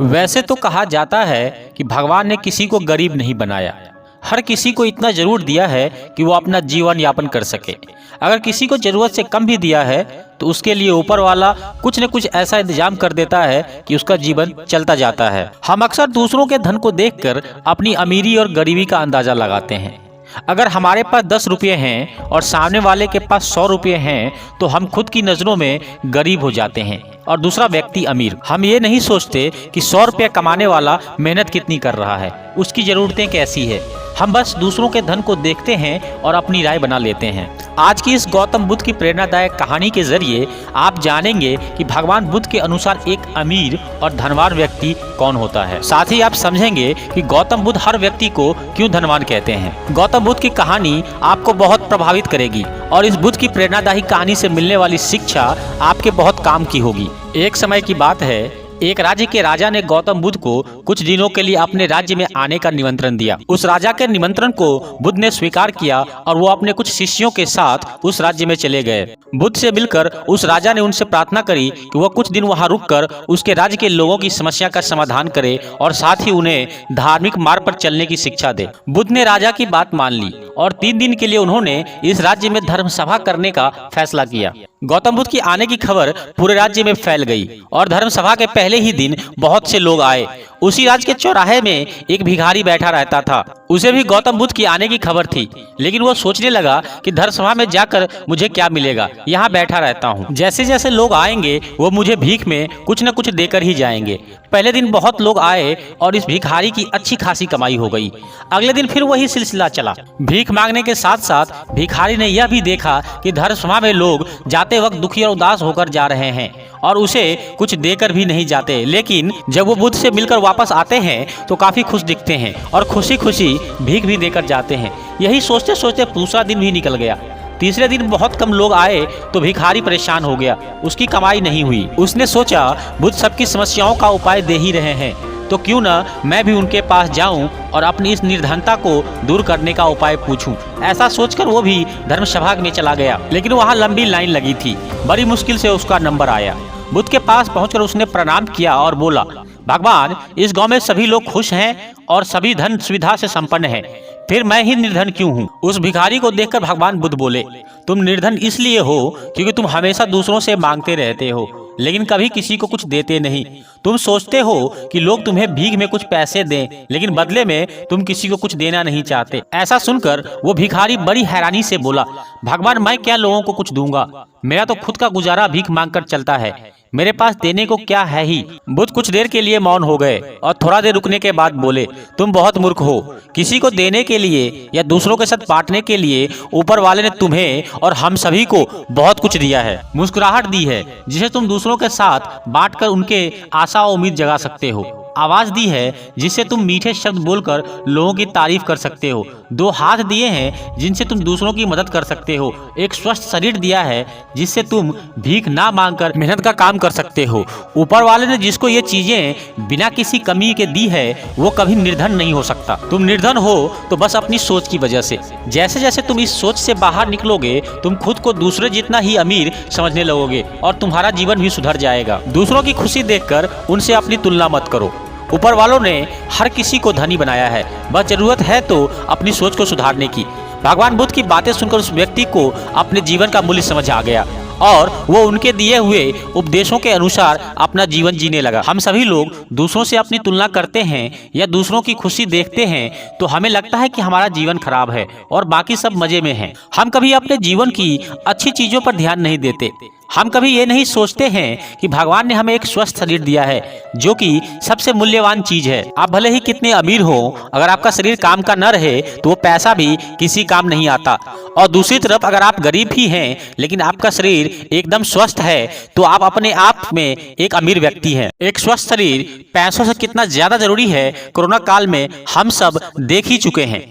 वैसे तो कहा जाता है कि भगवान ने किसी को गरीब नहीं बनाया, हर किसी को इतना जरूर दिया है कि वो अपना जीवन यापन कर सके। अगर किसी को जरूरत से कम भी दिया है तो उसके लिए ऊपर वाला कुछ न कुछ ऐसा इंतजाम कर देता है कि उसका जीवन चलता जाता है। हम अक्सर दूसरों के धन को देखकर अपनी अमीरी और गरीबी का अंदाजा लगाते हैं। अगर हमारे पास 10 रुपये हैं और सामने वाले के पास 100 रुपये हैं तो हम खुद की नज़रों में गरीब हो जाते हैं और दूसरा व्यक्ति अमीर। हम ये नहीं सोचते कि 100 रुपये कमाने वाला मेहनत कितनी कर रहा है, उसकी ज़रूरतें कैसी है। हम बस दूसरों के धन को देखते हैं और अपनी राय बना लेते हैं। आज की इस गौतम बुद्ध की प्रेरणादायक कहानी के जरिए आप जानेंगे कि भगवान बुद्ध के अनुसार एक अमीर और धनवान व्यक्ति कौन होता है। साथ ही आप समझेंगे कि गौतम बुद्ध हर व्यक्ति को क्यों धनवान कहते हैं। गौतम बुद्ध की कहानी आपको बहुत प्रभावित करेगी और इस बुद्ध की प्रेरणादायी कहानी से मिलने वाली शिक्षा आपके बहुत काम की होगी। एक समय की बात है, एक राज्य के राजा ने गौतम बुद्ध को कुछ दिनों के लिए अपने राज्य में आने का निमंत्रण दिया। उस राजा के निमंत्रण को बुद्ध ने स्वीकार किया और वो अपने कुछ शिष्यों के साथ उस राज्य में चले गए। बुद्ध से मिलकर उस राजा ने उनसे प्रार्थना करी कि वह कुछ दिन वहां रुककर उसके राज्य के लोगों की समस्या का समाधान करे और साथ ही उन्हें धार्मिक मार्ग पर चलने की शिक्षा दे। बुद्ध ने राजा की बात मान ली और 3 दिन के लिए उन्होंने इस राज्य में धर्म सभा करने का फैसला किया। गौतम बुद्ध की आने की खबर पूरे राज्य में फैल गई और धर्म सभा के पहले ही दिन बहुत से लोग आए। उसी राज्य के चौराहे में एक भिखारी बैठा रहता था। उसे भी गौतम बुद्ध की आने की खबर थी, लेकिन वो सोचने लगा कि धर्म सभा में जाकर मुझे क्या मिलेगा, यहाँ बैठा रहता हूँ। जैसे जैसे लोग आएंगे वो मुझे भीख में कुछ न कुछ देकर ही जाएंगे। पहले दिन बहुत लोग आए और इस भिखारी की अच्छी खासी कमाई हो गई। अगले दिन फिर वही सिलसिला चला। भीख मांगने के साथ साथ भिखारी ने यह भी देखा कि धर्म सभा में लोग जाते वक्त दुखी और उदास होकर जा रहे हैं और उसे कुछ देकर भी नहीं जाते, लेकिन जब वो बुद्ध से मिलकर वापस आते हैं तो काफी खुश दिखते हैं और खुशी खुशी भीख भी देकर जाते हैं। यही सोचते सोचते दूसरा दिन भी निकल गया। तीसरे दिन बहुत कम लोग आए तो भिखारी परेशान हो गया, उसकी कमाई नहीं हुई। उसने सोचा बुद्ध सबकी समस्याओं का उपाय दे ही रहे हैं तो क्यों ना मैं भी उनके पास जाऊं और अपनी इस निर्धनता को दूर करने का उपाय पूछूं। ऐसा सोचकर वो भी धर्म सभा में चला गया, लेकिन वहाँ लंबी लाइन लगी थी। बड़ी मुश्किल से उसका नंबर आया। बुद्ध के पास पहुंचकर उसने प्रणाम किया और बोला, भगवान, इस गांव में सभी लोग खुश हैं और सभी धन सुविधा से संपन्न हैं, फिर मैं ही निर्धन क्यों हूँ। उस भिखारी को देखकर भगवान बुद्ध बोले, तुम निर्धन इसलिए हो क्योंकि तुम हमेशा दूसरों से मांगते रहते हो लेकिन कभी किसी को कुछ देते नहीं। तुम सोचते हो कि लोग तुम्हें भीख में कुछ पैसे दें, लेकिन बदले में तुम किसी को कुछ देना नहीं चाहते। ऐसा सुनकर वो भिखारी बड़ी हैरानी से बोला, भगवान, मैं क्या लोगों को कुछ दूंगा, मेरा तो खुद का गुजारा भीख मांगकर चलता है, मेरे पास देने को क्या है ही। बुद्ध कुछ देर के लिए मौन हो गए और थोड़ा देर रुकने के बाद बोले, तुम बहुत मूर्ख हो। किसी को देने के लिए या दूसरों के साथ बांटने के लिए ऊपर वाले ने तुम्हें और हम सभी को बहुत कुछ दिया है, मुस्कुराहट दी है जिसे तुम दूसरों के साथ बांटकर उनके आशा और उम्मीद जगा सकते हो, आवाज दी है जिससे तुम मीठे शब्द बोलकर लोगों की तारीफ कर सकते हो, 2 हाथ दिए हैं जिनसे तुम दूसरों की मदद कर सकते हो, एक स्वस्थ शरीर दिया है जिससे तुम भीख ना मांगकर मेहनत का काम कर सकते हो। ऊपर वाले ने जिसको ये चीजें बिना किसी कमी के दी है वो कभी निर्धन नहीं हो सकता। तुम निर्धन हो तो बस अपनी सोच की वजह से। जैसे जैसे तुम इस सोच से बाहर निकलोगे तुम खुद को दूसरे जितना ही अमीर समझने लगोगे और तुम्हारा जीवन भी सुधर जाएगा। दूसरों की खुशी देखकर उनसे अपनी तुलना मत करो। ऊपर वालों ने हर किसी को धनी बनाया है, बस जरूरत है तो अपनी सोच को सुधारने की। भगवान बुद्ध की बातें सुनकर उस व्यक्ति को अपने जीवन का मूल्य समझ आ गया और वो उनके दिए हुए उपदेशों के अनुसार अपना जीवन जीने लगा। हम सभी लोग दूसरों से अपनी तुलना करते हैं या दूसरों की खुशी देखते हैं तो हमें लगता है कि हमारा जीवन खराब है और बाकी सब मजे में हैं। हम कभी अपने जीवन की अच्छी चीजों पर ध्यान नहीं देते। हम कभी ये नहीं सोचते हैं कि भगवान ने हमें एक स्वस्थ शरीर दिया है जो कि सबसे मूल्यवान चीज है। आप भले ही कितने अमीर हो, अगर आपका शरीर काम का न रहे तो वो पैसा भी किसी काम नहीं आता। और दूसरी तरफ अगर आप गरीब ही हैं लेकिन आपका शरीर एकदम स्वस्थ है तो आप अपने आप में एक अमीर व्यक्ति हैं। एक स्वस्थ शरीर पैसों से कितना ज्यादा जरूरी है कोरोना काल में हम सब देख ही चुके हैं।